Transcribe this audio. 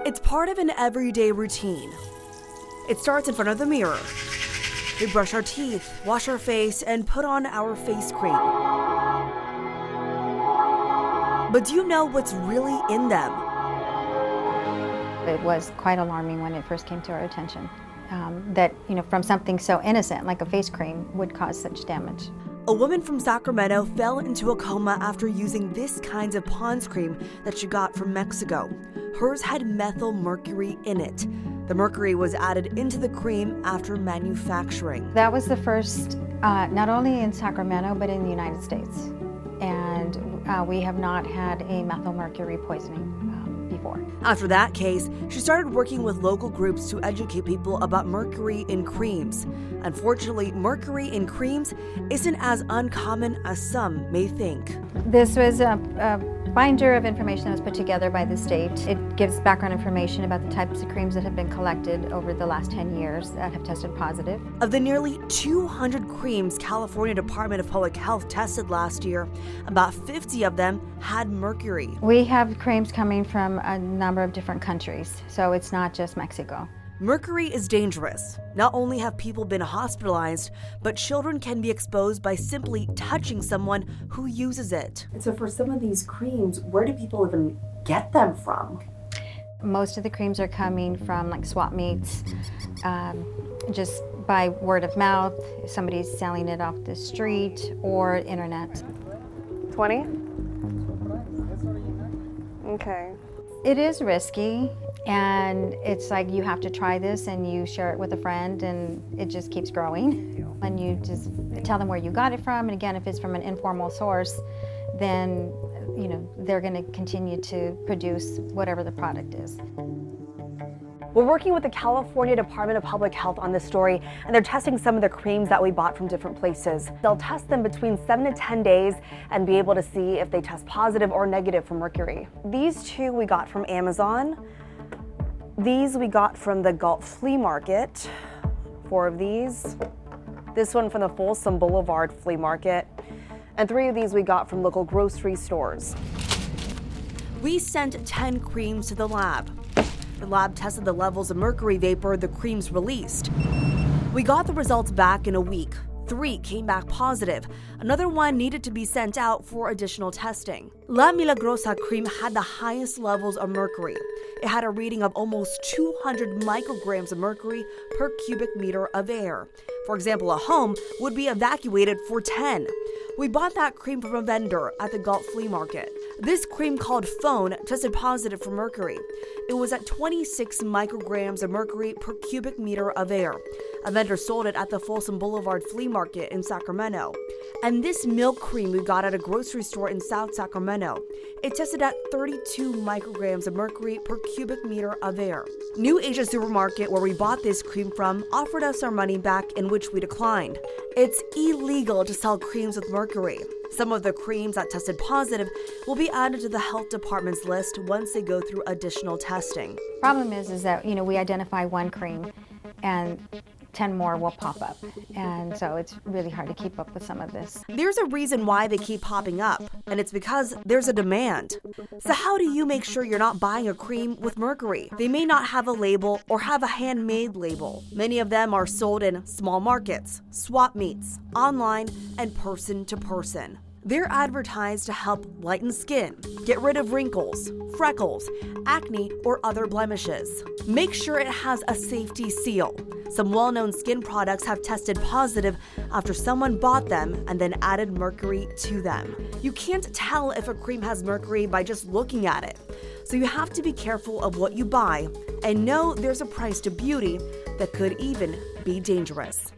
It's part of an everyday routine. It starts in front of the mirror. We brush our teeth, wash our face, and put on our face cream. But do you know what's really in them? It was quite alarming when it first came to our attention that, from something so innocent like a face cream would cause such damage. A woman from Sacramento fell into a coma after using this kind of Pond's cream that she got from Mexico. Hers had methyl mercury in it. The mercury was added into the cream after manufacturing. That was the first, not only in Sacramento, but in the United States. And we have not had a methyl mercury poisoning before. After that case, she started working with local groups to educate people about mercury in creams. Unfortunately, mercury in creams isn't as uncommon as some may think. This was a binder of information that was put together by the state. It gives background information about the types of creams that have been collected over the last 10 years that have tested positive. Of the nearly 200 creams California Department of Public Health tested last year, about 50 of them had mercury. We have creams coming from a number of different countries, so it's not just Mexico. Mercury is dangerous. Not only have people been hospitalized, but children can be exposed by simply touching someone who uses it. And so for some of these creams, where do people even get them from? Most of the creams are coming from like swap meets, just by word of mouth. Somebody's selling it off the street or internet. 20? Okay. It is risky, and it's like you have to try this and you share it with a friend and it just keeps growing. And you just tell them where you got it from, and again, if it's from an informal source, then they're going to continue to produce whatever the product is. We're working with the California Department of Public Health on this story, and they're testing some of the creams that we bought from different places. They'll test them between 7 to 10 days and be able to see if they test positive or negative for mercury. These two we got from Amazon. These we got from the Galt Flea Market, 4 of these. This one from the Folsom Boulevard Flea Market. And 3 of these we got from local grocery stores. We sent 10 creams to the lab. The lab tested the levels of mercury vapor the creams released. We got the results back in a week. 3 came back positive. Another one needed to be sent out for additional testing. La Milagrosa cream had the highest levels of mercury. It had a reading of almost 200 micrograms of mercury per cubic meter of air. For example, a home would be evacuated for 10. We bought that cream from a vendor at the Galt Flea Market. This cream called Phone tested positive for mercury. It was at 26 micrograms of mercury per cubic meter of air. A vendor sold it at the Folsom Boulevard Flea Market in Sacramento. And this milk cream we got at a grocery store in South Sacramento. It tested at 32 micrograms of mercury per cubic meter of air. New Asia Supermarket, where we bought this cream from, offered us our money back, in which we declined. It's illegal to sell creams with mercury. Some of the creams that tested positive will be added to the health department's list once they go through additional testing. Problem is that we identify one cream and 10 more will pop up, and so it's really hard to keep up with some of this. There's a reason why they keep popping up, and it's because there's a demand. So how do you make sure you're not buying a cream with mercury? They may not have a label or have a handmade label. Many of them are sold in small markets, swap meets, online, and person to person. They're advertised to help lighten skin, get rid of wrinkles, freckles, acne, or other blemishes. Make sure it has a safety seal. Some well-known skin products have tested positive after someone bought them and then added mercury to them. You can't tell if a cream has mercury by just looking at it. So you have to be careful of what you buy and know there's a price to beauty that could even be dangerous.